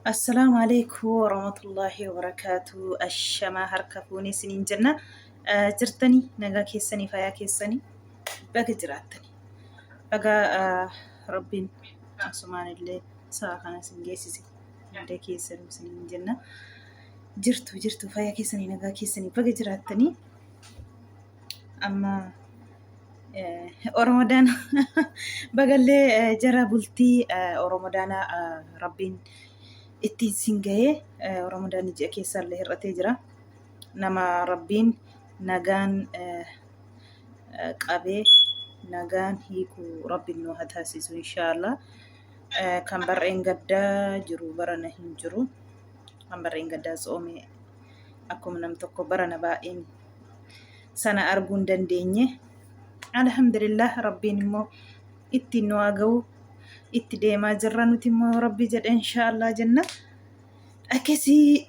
السلام عليكم ورحمة الله وبركاته. الشما هركبوني سنين جنة. جرتني نجا كيسني فيا كيسني بقى جراتني بقى ربي سبحان الله ساخنا سنجيسي عندي كيسن سنين جنة جرتو فيا كيسني نجا كيسني بقى جراتني أما رمضان بقى اللي جرى بلتي رمضان ربي ittiin singahee Ramadaan ji'a keessallee hir'atee jira. Nama Rabbiin nagaan qabee nagaan hiikuu Rabbiin nu haa taasisu inshaallah. Kan barreen gaddaa jiru barana hin jiru. Kan barreen gaddaa tsoomee akkuma nam tokko barana baay'een sana arguu hin dandeenye. Alhamdulillah Rabbiin immoo ittiin nu haa ga'u. itti deemaa jirra nuti immoo Rabbi jedhe inshaallah jenna. Akkasii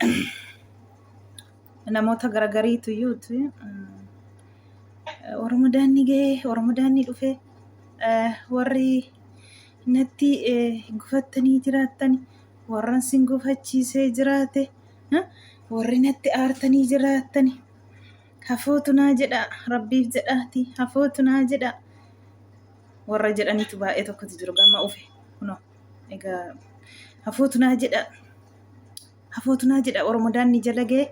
namoota garagariitu yuutu Ramadaan ni ga'e, Ramadaan ni dhufe, warri natti gufattanii jiraattan, warran sin gufachiisee jiraate, warri natti aartanii jiraattan, hafootu naa jedha, Rabbiif jedhaati, hafootu naa jedha. Warra jedhaniitu baay'ee tokkotu jiru gamma ufe kuno egaa hafootu naa jedha Ramadaan ni jala ga'e,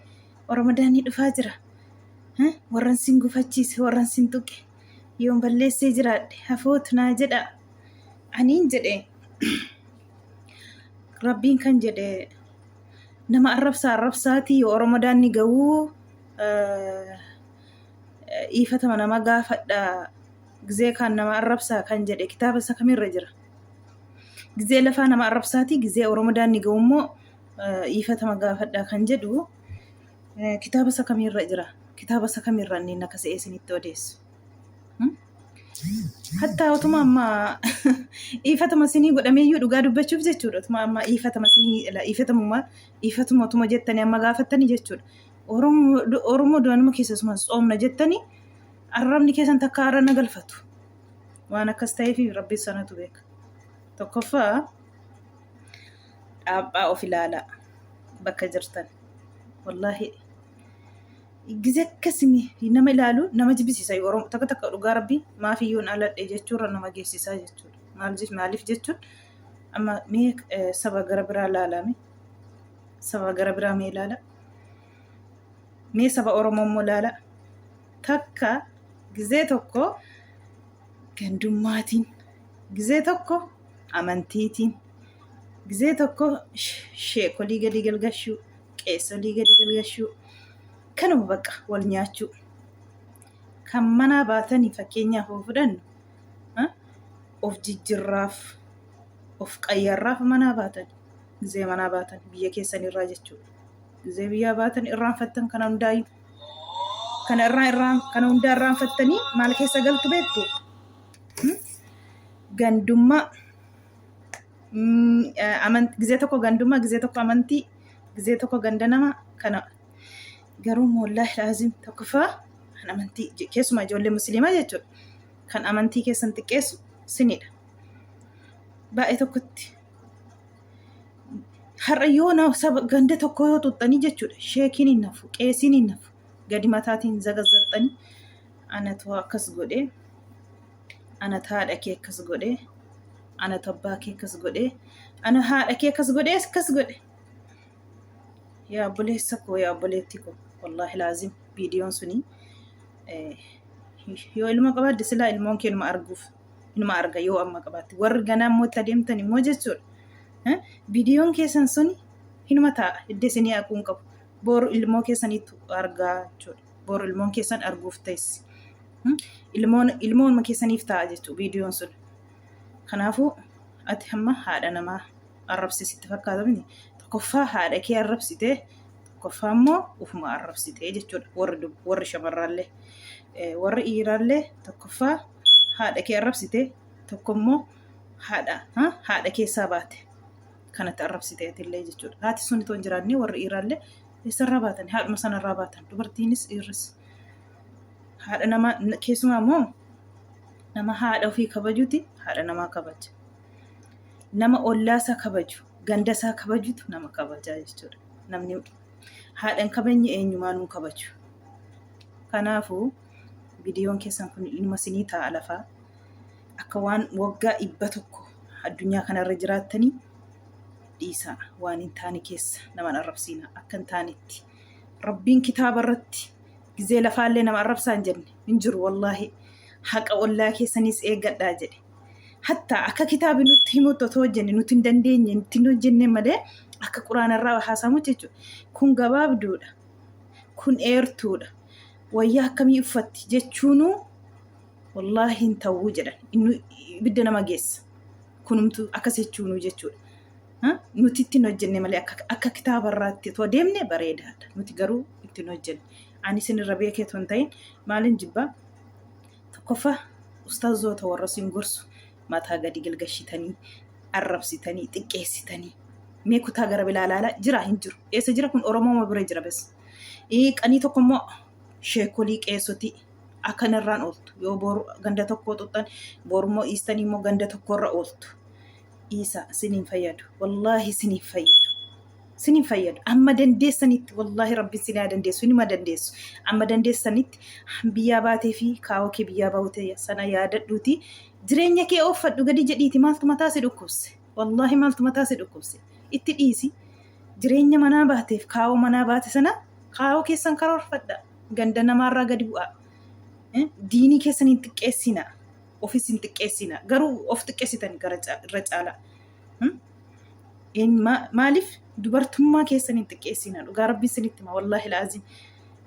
Ramadaan ni dhufaa jira. Warran sin gufachiise, warran sin tuqe yoon balleessee jiraadhe hafootu naa jedha. Aniin jedhe Rabbiin kan jedhe nama arrabsaati yoo Ramadaan ni ga'uu ifatama nama gaafadha. Gizee kan nama arrabsaa kan jedhe kitaaba isa kamirra jira? Gizee lafaa nama arrabsaati, gizee Ramadaan ni ga'u immoo ifatama gaafadhaa kan jedhu kitaaba isa kamirra jira? Kitaaba isa kamirra inni akka se'ee isinitti odeessu? Hatta utuma amma ifatama isinii godhameeyyuu dhugaa dubbachuuf jechuudha. Utuma amma ifatama isinii ifatuma utuma jettanii amma gaafattanii jechuudha. Oromoo doonuma keessasumas tsoomna jettanii arrabni keessan takka arrana galfatu. Waan akkas ta'eef Rabbi sanatu beeka. Tokkoffaa dhaabaa of ilaalaa bakka jirtan. Wallaahi gizee akkasii nama ilaalu nama jibbisiisa. Oromoo takka dhugaa Rabbi maafiyyoon aladhe jechuurra nama geessisaa jechuudha. Maaliif jechuun amma mee saba gara biraa ilaalame saba gara biraa mee ilaala? Mee saba Oromoo immoo ilaala? Takka gizee tokko gandummaatiin, gizee tokko amantiitiin, gizee tokko sheekolii gadi galgashuu, qeessolii gadi galgashuu, kanuma bakka wal nyaachuu. Kan manaa baatanii fakkeenyaaf of fudhannu of jijjirraaf, of qayyarraaf manaa baatan, gizee manaa baatan biyya keessanirraa jechuudha. Gizee biyyaa baatan irraanfattan kana hundaayyuu. Kana hundaa irraanfattanii maal keessa galtu beektu? Gandummaa gizee tokko gandummaa, gizee tokko amantii, gizee tokko ganda nama kana garuu wallaahi laazim tokkoffaa kan amantii keessumaa ijoollee musliimaa jechuudha. Kan amantii keessan xiqqeessu sinidha. Baay'ee tokkotti har'a yoo saba ganda tokko yoo tuxxanii jechuudha. Sheekiin hin nafu, qeesiin hin nafu. Gadi mataatiin zagazzaxxanii anatu akkas godhee, anatu haadha kee akkas godhee, anatu abbaa kee akkas godhee, ana haadha kee akkas godhe. Yaa obboleessa koo, yaa obboleettii koo, wallaahi laazim viidiyoon suni yoo ilma qabaadde silaa ilmoon kee inuma arga yoo amma qabaatte. Warri ganaa immoo itti adeemtan immoo jechuudha. Viidiyoon keessan suni inuma taa'a iddoo isinii haquun qabu. Boru ilmoo keessaniitu argaa jechuudha. Boru ilmoon keessan arguuf teessi. Ilmoon keessaniif ta'a jechuudha viidiyoon sun. Kanaafuu ati hamma haadha namaa arrabsiisitti fakkaata miti. Tokkoffaa haadha kee arrabsitee, tokkoffaa immoo ufuma arrabsitee jechuudha. Warri shamarraallee, warri dhiiraallee tokkoffaa haadha kee arrabsitee, tokko immoo haadha keessaa baate kanatti arrabsiteetillee jechuudha. Haati sun itoo hin jiraanne warri dhiiraallee eessarraa baatan? Haadhuma sanarraa baatan. Dubartiinis dhiirris. Haadha namaa keessumaa immoo nama haadha ofii kabajuuti haadha namaa kabaja. Nama ollaasaa kabaju ganda isaa kabajutu nama kabajaa jechuudha. Namni haadhan kabajne eenyumaanuu kabaju. Kanaafuu viidiyoon keessan kun ilma sinii ta'a lafaa akka waan waggaa 100 addunyaa kanarra jiraattanii dhiisaa waan hin taane keessa nama arrabsiina akka hin taanetti. Rabbiin kitaaba irratti gizee lafaallee nama arrabsaa hin jenne hin jiru wallaahi. Haqa ollaa keessanis eeggadhaa jedhe. Hatta akka kitaabi nutti himutti otoo hojjenne nuti hin dandeenye nuti hin hojjenne malee akka quraanarraa haasamu jechuudha. Kun gabaabduudha. Kun eertuudha. Wayyaa akkamii uffatti jechuunuu wallaahi hin ta'uu jedhan. Inni ibidda nama geessa. Kunumtu akkas jechuunuu jechuudha. Nuti ittiin hojjenne malee akka kitaabarraatti otoo deemne bareedaadha. Nuti garuu ittiin hojjenne. Ani isinirra beekee otoo hin ta'in maaliin jibbaa? Tokkoffaa ustaazoota warra siin gorsu mataa gadi galgashitanii arrabsitanii xiqqeessitanii mee kutaa gara bilaa ilaalaa jira hin jiru. Eessa jira kun Oromoo bira jira bas. Qanii tokko immoo sheekolii qeessotii akkanarraan ooltu. Yoo boru ganda tokko xuxxan borummoo dhiistanii immoo ganda tokkorra ooltu. Isa siniin fayyadu. Wallaahi siniin fayyadu. Siniin fayyadu. Amma dandeessanitti wallaahi rabbiin sinaa dandeessu nima dandeessu. Amma dandeessanitti biyyaa baatee fi kaawoo kee biyyaa baatee sana yaadadhuuti. Jireenya kee oofadhu gadi jedhiiti maaltu mataa si dhukkubse. Wallaahi maaltu mataa si dhukkubse. Itti dhiisi. Jireenya manaa baateef kaawoo manaa baate sana kaawoo keessan karoorfadha. Ganda namaarraa gadi bu'aa. Diinii keessan hin xiqqeessina. Ofis hin xiqqeessina. Garuu of xiqqeessitanii irra caalaa. Maaliif dubartummaa keessan hin xiqqeessina. Dhugaa rabbiin sinitti hima wallaahi laazim.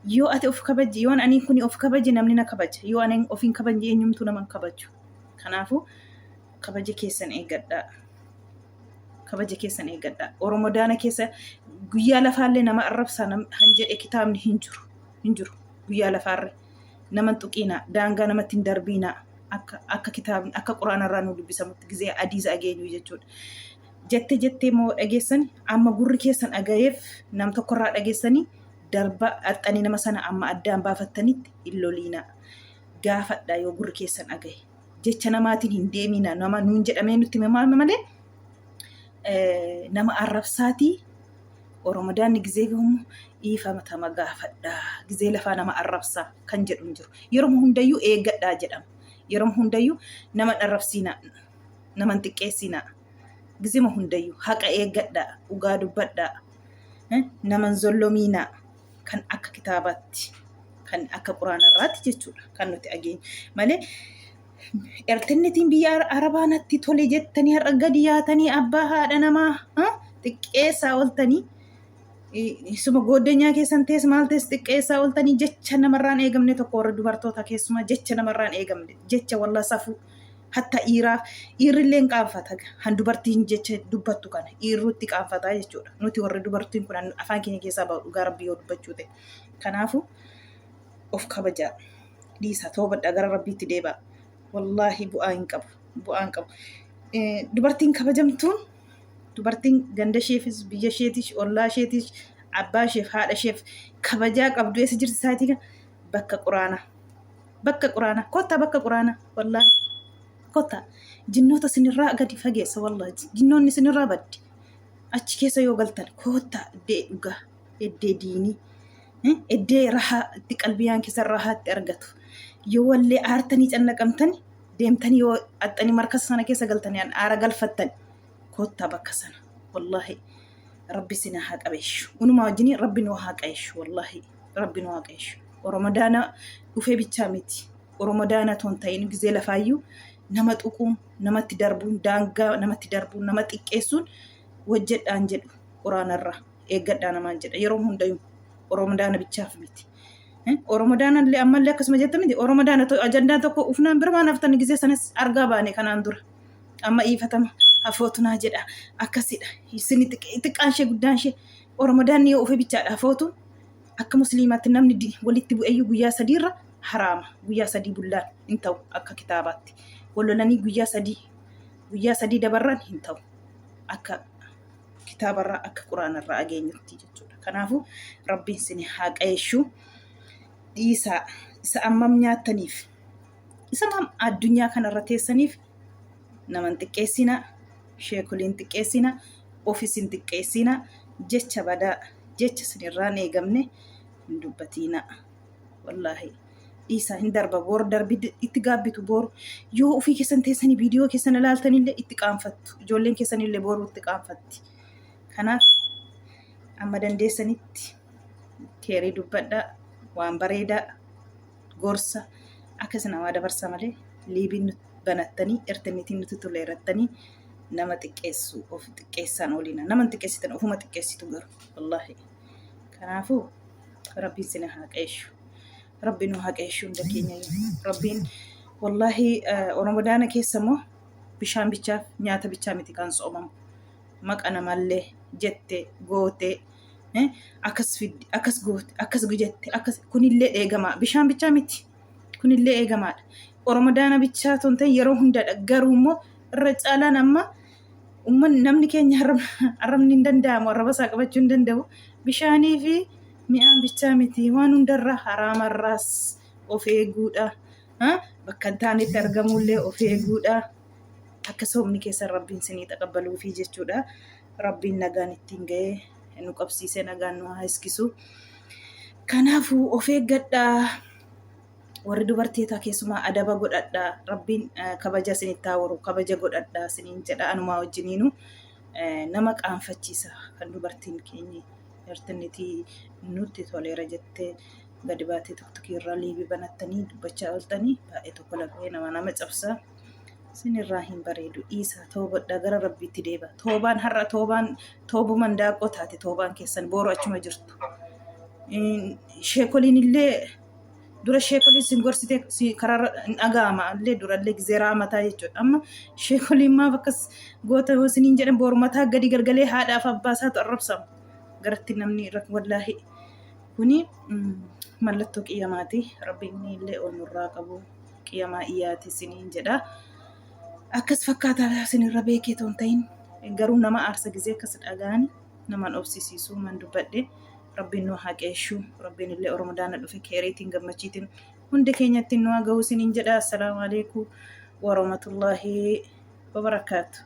Yoo ati of kabaji yoo ani kun of kabaji namni na kabaja. Yoo ani of hin kabaji eenyumtuu nama kabaju. Kanaafuu kabaja keessan eeggadhaa. Kabaja keessan eeggadhaa. Oromodaana keessa guyyaa lafaallee nama arrabsaa han jedhe kitaabni hin jiru. Hin jiru. Guyyaa lafaarre nama tuqiina daangaa namatti hin darbiina akka kitaabni akka quraanarraa nu dubbisamutti gizee adiisa ageenyu jechuudha. Jettee moo dhageessani amma gurri keessan dhagayeef nam tokkorraa dhageessanii darba axxanii nama sana amma addaan baafattanitti illoliina. Gaafadhaa yoo gurri keessan dhagaye. Jecha namaatiin hin deemina nama nuun jedhamee nutti himamaa malee nama arrabsaatii Oromodaanni gizee gahumu dhiifamatama gaafadhaa. Gizee lafaa nama arrabsaa kan jedhu hin jiru. Yeroo hundayyuu eeggadhaa jedhama. Yeroo hundayyuu nama arrabsiina nama xiqqeessina. Gizima hundayyuu haqa eeggadhaa dhugaa dubbadhaa. Nama zollomiina kan akka kitaabaatti kan akka quraanarraatti jechuudha kan nuti ageenyu malee ertennetiin biyya arabaanatti tole jettanii har'a gadi yaatanii abbaa haadha namaa xiqqeessaa ooltanii isuma goddanyaa keessan tees maal tees xiqqeessaa ooltanii jecha namarraan eegamne tokko warra dubartoota keessumaa jecha namarraan eegamne jecha wallaa safuu hatta dhiirrillee qaanfata han dubartiin jecha dubbattu kana dhiirrutti qaanfataa jechuudha. Nuti warri dubartiin kun afaan keenya keessaa bahu dhugaa rabbii yoo dubbachuu ta'e. Kanaafuu of kabajaa dhiisaa toobadhaa gara rabbiitti deebi'aa. Wallaahi bu'aa hin qabu. Bu'aa hin qabu. Dubartiin kabajamtuun dubartiin ganda isheefis biyya isheetis ollaa isheetis abbaa isheef haadha isheef kabajaa qabdu eessa jirti isaatii kan bakka quraanaa. Bakka quraanaa kottaa bakka quraanaa wallaahi. Kota jinnoota sinirraa gadi fageessa wallaahi jinnoonni sinirraa baddi achi keessa yoo galtan kota iddee dhugaa iddee diinii iddee rahaa itti qalbiyaan keessa rahaatti argatu yoo wallee aartanii cannaqamtani deemtanii yoo axxanii markasa sana keessa galtanii aara galfattan kota bakka sana wallaahi rabbi sina haa qabeessu unumaa wajjinii rabbi nu haa qabeessu wallaahi rabbi nu haa qabeessu Oromodaana dhufee bichaa miti Oromodaana toon ta'in gizee lafaayyuu nama tuquun namatti darbuun daangaa namatti darbuun nama xiqqeessuun wajjedhaan jedhu quraanarraa eeggadhaa namaan jedha yeroo hundayyuu Oromodaana bichaaf miti. Oromodaanallee ammallee akkasuma jetta miti Oromodaana ajandaa tokko ufnaan birmaan haftan gizee sanas argaa baane kanaan dura amma iifatama hafootunaa jedha akkasidha isin xiqqaan ishee guddaan ishee Oromodaanni yoo ufe bichaadha hafootuun akka musliimaatti namni walitti bu'eeyyuu guyyaa sadiirra haraama guyyaa sadii bullaan hin ta'u akka kitaabaatti. Walolanii guyyaa sadii dabarran hin ta'u akka kitaabarraa akka quraanarraa ageenyutti jechuudha. Kanaafuu rabbiin sini haa qayeessu dhiisaa isa ammam nyaattaniif isa addunyaa kanarra teessaniif naman xiqqeessina sheekoliin xiqqeessina ofisin xiqqeessina jecha badaa jecha sinirraan eegamne hin dubbatina wallahi dhiisaa hin darba boor darbi itti gaabbitu boor yoo ofii keessan teessanii viidiyoo keessan ilaaltanillee itti qaanfattu ijoolleen keessanillee boor itti qaanfatti kanaaf amma dandeessanitti keerii dubbadhaa waan bareedaa gorsa akkasina waa dabarsa malee liibiin banattanii internetiin nuti toleerattanii nama xiqqeessu of xiqqeessan olina nama xiqqeessitan ofuma xiqqeessitu garuu wallahi kanaafuu rabbiin sina haqeessu rabbiin haqeessu hunda keenya rabbiin wallahi Ramadaana keessa moo bishaan bichaaf nyaata bichaa miti kan soomamu maqa namallee jette goote akkas goote akkas gujette akkas kunillee eegamaa bishaan bichaa miti kunillee eegamaadha Ramadaana bichaa tonte yeroo hundaadha garuu immoo irra caalaan amma namni keenya arrabni hin danda'amu arraba isaa qabachuu hin danda'u bishaanii fi mi'aan bichaa miti waan hundarra haraamarraas of eeguudha bakka hin taanetti argamullee of eeguudha akka soomni keessan rabbiin sinii taqabbaluufi jechuudha rabbiin nagaan ittiin ga'ee nu qabsiisee nagaan nu haa iskisu kanaafuu of eeggadhaa warri dubartootaa keessumaa adaba godhadhaa rabbiin kabaja isinitti taawwaru kabaja godhadhaa isiniin jedha anumaa wajjiniinu nama qaanfachiisa kan dubartiin keenya internetii nutti toleera jettee gadi baatee tokko irraa liibii banattanii dubbachaa ooltanii baay'ee tokko lafee nama cabsaa sinirraa hin bareedu dhiisaa toobadhaa gara rabbiitti deeba toobaan har'a toobuman daaqoo taate toobaan keessan boru achuma jirtu sheekoliin illee dura sheekoliin sin gorsite karaa dhagaama illee durallee gizeeraa mataa jechuudha amma sheekoliin maaf akkas goota yoo siniin jedhan boru mataa gadi galgalee haadhaaf abbaasaatu arrabsamu garatti namni wallaahi kuni mallattoo qiyamaati rabbiin illee ol nurraa qabu qiyamaa iyyaati siniin jedha akkas fakkaataa sinirra beekee toon ta'in garuu nama aarsa gizee akkas dhagaani namaan obsisiisuu man dubbadhe rabbiin nu haqeessu rabbiin illee Ramadaana dhufe keeriitiin gammachiitiin hundi keenyatti nu haa ga'u siniin jedha assalaamu alaykum wa rahmatullahi wa barakaatuh